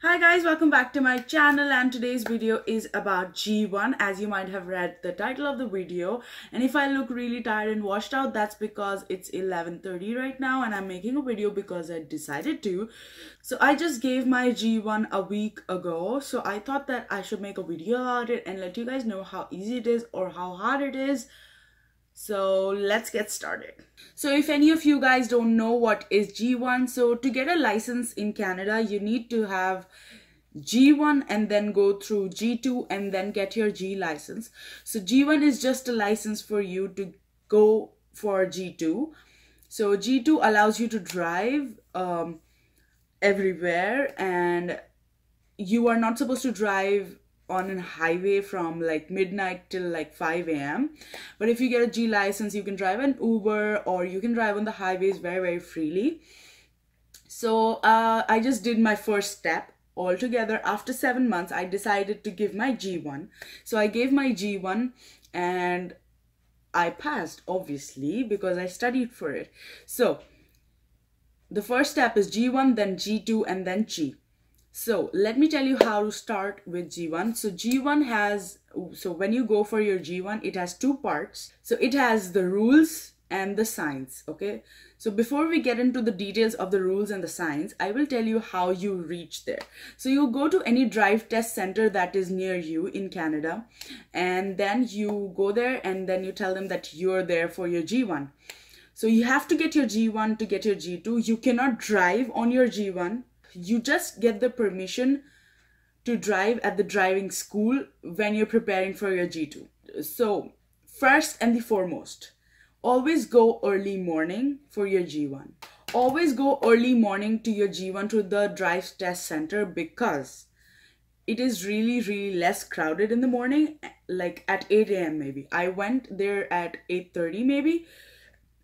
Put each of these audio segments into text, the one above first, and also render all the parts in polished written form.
Hi guys, welcome back to my channel, and today's video is about G1, as you might have read the title of the video. And if I look really tired and washed out, that's because it's 11:30 right now and I'm making a video because I decided to. So I just gave my G1 a week ago, so I thought that I should make a video about it and let you guys know how easy it is or how hard it is. So let's get started. So if any of you guys don't know what is G1, so to get a license in Canada, you need to have G1 and then go through G2 and then get your G license. So G1 is just a license for you to go for G2. So G2 allows you to drive everywhere, and you are not supposed to drive on a highway from like midnight till like 5 a.m. But if you get a G license, you can drive an Uber or you can drive on the highways very freely. So I just did my first step. Altogether, after 7 months, I decided to give my G1. So I gave my G1 and I passed, obviously, because I studied for it. So the first step is G1, then G2, and then G. So let me tell you how to start with G1. So G1 has, so when you go for your G1, it has two parts. So it has the rules and the signs, okay? So before we get into the details of the rules and the signs, I will tell you how you reach there. So you go to any drive test center that is near you in Canada, and then you go there and then you tell them that you're there for your G1. So you have to get your G1 to get your G2. You cannot drive on your G1. You just get the permission to drive at the driving school when you're preparing for your G2. So first and the foremost, always go early morning for your G1. Always go early morning to your G1 to the drive test center, because it is really less crowded in the morning, like at 8 a.m. maybe. I went there at 8:30 maybe,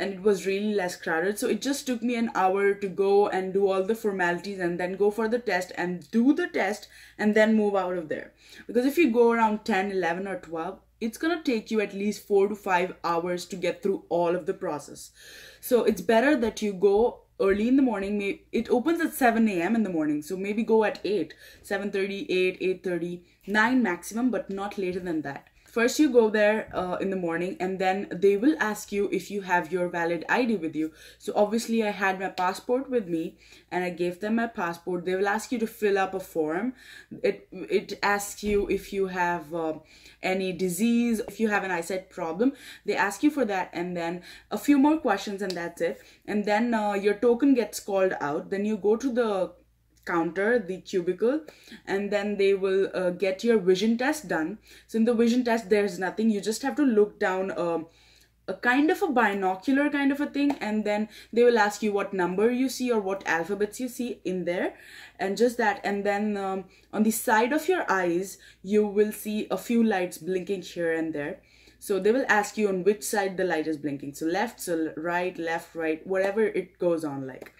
and it was really less crowded. So it just took me an hour to go and do all the formalities and then go for the test and do the test and then move out of there. Because if you go around 10, 11 or 12, it's gonna take you at least 4 to 5 hours to get through all of the process. So it's better that you go early in the morning. It opens at 7 a.m. in the morning, so maybe go at 8, 7:30, 8, 8:30, 9 maximum, but not later than that. First, you go there in the morning, and then they will ask you if you have your valid ID with you. So obviously I had my passport with me and I gave them my passport. They will ask you to fill up a form. It asks you if you have any disease, if you have an eyesight problem. They ask you for that, and then a few more questions, and that's it. And then your token gets called out. Then you go to the counter, the cubicle, and then they will get your vision test done. So in the vision test, there's nothing. You just have to look down a kind of a binocular kind of a thing, and then they will ask you what number you see or what alphabets you see in there, and just that. And then on the side of your eyes, you will see a few lights blinking here and there. So they will ask you on which side the light is blinking. So left, so right, left, right, whatever it goes on like.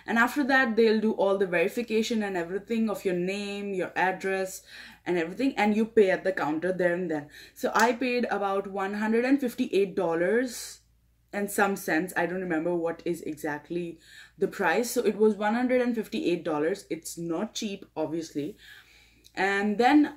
And after that, they'll do all the verification and everything of your name, your address and everything, and you pay at the counter there and then. So I paid about $158 and some cents. I don't remember what is exactly the price. So it was $158. It's not cheap, obviously. And then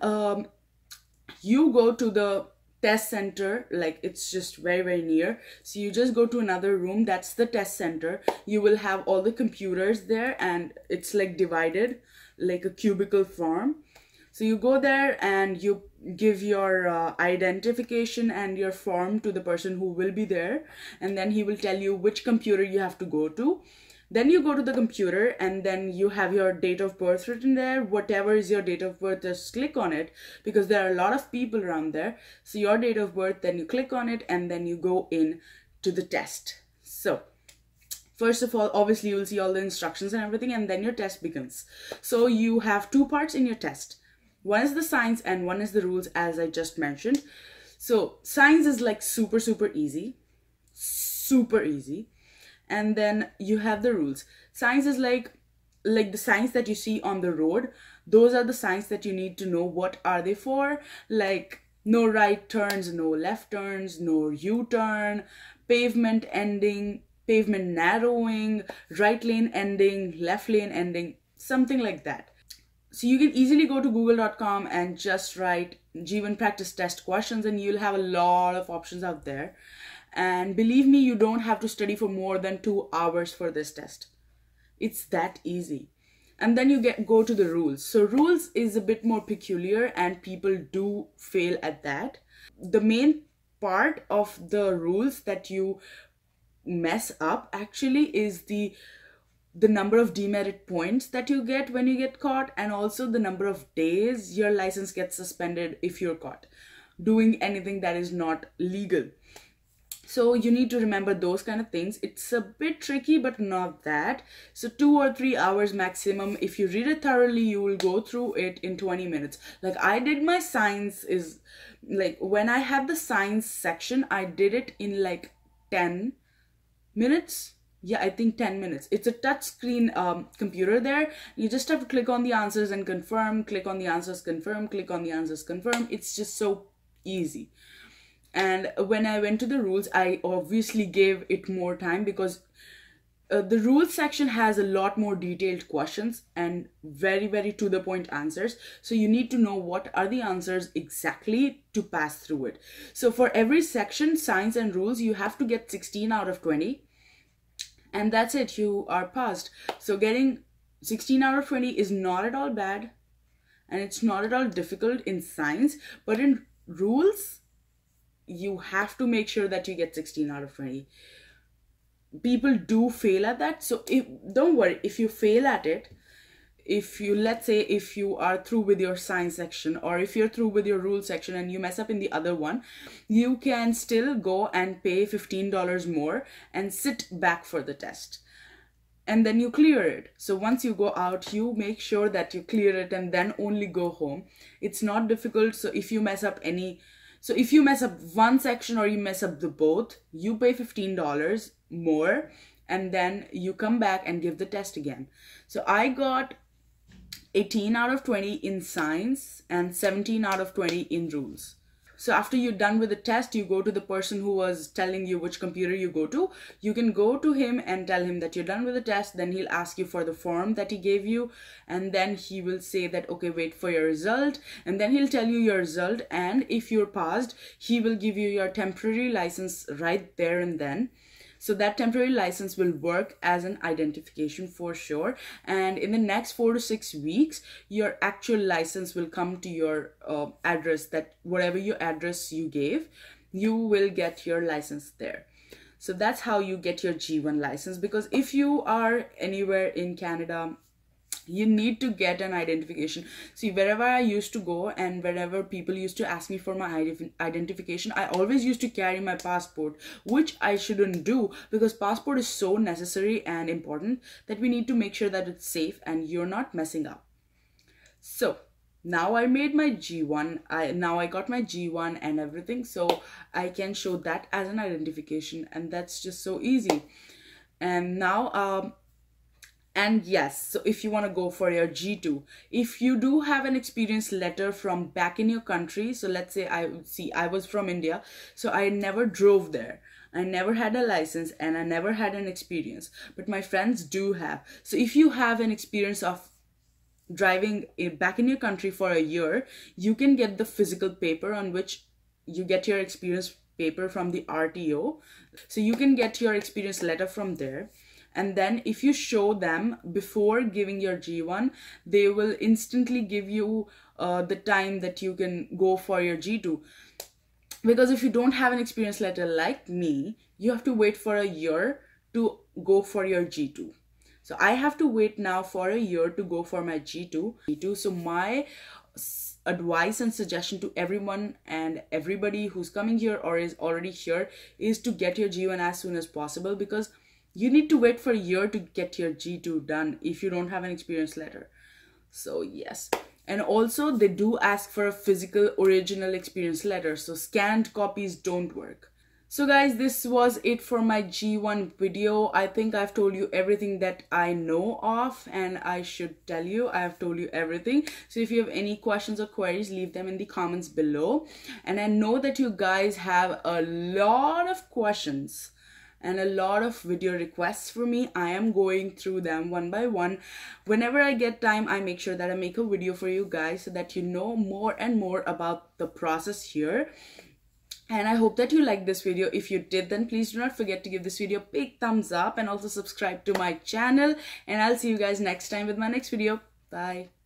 you go to the test center, like it's just very near. So you just go to another room, that's the test center. You will have all the computers there, and it's like divided like a cubicle form. So you go there and you give your identification and your form to the person who will be there, and then he will tell you which computer you have to go to. Then you go to the computer, and then you have your date of birth written there. Whatever is your date of birth, just click on it, because there are a lot of people around there. So your date of birth, then you click on it, and then you go in to the test. So first of all, obviously you'll see all the instructions and everything, and then your test begins. So you have two parts in your test. One is the science and one is the rules, as I just mentioned. So science is like super easy. Super easy. And then you have the rules. Science is like the signs that you see on the road. Those are the signs that you need to know what are they for. Like no right turns, no left turns, no U-turn, pavement ending, pavement narrowing, right lane ending, left lane ending, something like that. So you can easily go to google.com and just write G1 practice test questions, and you'll have a lot of options out there. And believe me, you don't have to study for more than 2 hours for this test. It's that easy. And then you go to the rules. So rules is a bit more peculiar, and people do fail at that. The main part of the rules that you mess up actually is the number of demerit points that you get when you get caught, and also the number of days your license gets suspended if you're caught doing anything that is not legal. So you need to remember those kind of things. It's a bit tricky, but not that. So 2 or 3 hours maximum. If you read it thoroughly, you will go through it in 20 minutes. Like I did my science is like when I had the science section, I did it in like 10 minutes. Yeah, I think 10 minutes. It's a touch screen computer there. You just have to click on the answers and confirm, click on the answers, confirm, click on the answers, confirm. It's just so easy. And when I went to the rules, I obviously gave it more time because the rules section has a lot more detailed questions and very, very to the point answers. So you need to know what are the answers exactly to pass through it. So for every section, science and rules, you have to get 16 out of 20. And that's it, you are passed. So getting 16 out of 20 is not at all bad. And it's not at all difficult in science. But in rules, you have to make sure that you get 16 out of 20. People do fail at that. So don't worry, if you fail at it, if you, let's say if you are through with your science section, or if you're through with your rule section and you mess up in the other one, you can still go and pay $15 more and sit back for the test. And then you clear it. So once you go out, you make sure that you clear it and then only go home. It's not difficult. So if you mess up one section or you mess up the both, you pay $15 more and then you come back and give the test again. So I got 18 out of 20 in science and 17 out of 20 in rules. So after you're done with the test, you go to the person who was telling you which computer you go to. You can go to him and tell him that you're done with the test. Then he'll ask you for the form that he gave you. And then he will say that, okay, wait for your result. And then he'll tell you your result. And if you're passed, he will give you your temporary license right there and then. So that temporary license will work as an identification for sure. And in the next 4 to 6 weeks, your actual license will come to your address, that whatever your address you gave, you will get your license there. So that's how you get your G1 license. Because if you are anywhere in Canada, you need to get an identification. See, wherever I used to go and wherever people used to ask me for my identification, I always used to carry my passport, which I shouldn't do because passport is so necessary and important that we need to make sure that it's safe and you're not messing up. So now I made my G1. Now I got my G1 and everything, so I can show that as an identification, and that's just so easy. And now and yes, so if you want to go for your G2, if you do have an experience letter from back in your country, so let's say I was from India, so I never drove there. I never had a license and I never had an experience, but my friends do have. So if you have an experience of driving back in your country for a year, you can get the physical paper on which you get your experience paper from the RTO. So you can get your experience letter from there. And then if you show them before giving your G1, they will instantly give you the time that you can go for your G2. Because if you don't have an experience letter like me, you have to wait for a year to go for your G2. So I have to wait now for a year to go for my G2. So my advice and suggestion to everyone and everybody who's coming here or is already here is to get your G1 as soon as possible, because you need to wait for a year to get your G2 done if you don't have an experience letter. So yes. And also they do ask for a physical original experience letter. So scanned copies don't work. So guys, this was it for my G1 video. I think I've told you everything that I know of, and I should tell you, I have told you everything. So if you have any questions or queries, leave them in the comments below. And I know that you guys have a lot of questions and a lot of video requests for me. I am going through them one by one. Whenever I get time, I make sure that I make a video for you guys so that you know more and more about the process here. And I hope that you liked this video. If you did, then please do not forget to give this video a big thumbs up and also subscribe to my channel. And I'll see you guys next time with my next video. Bye.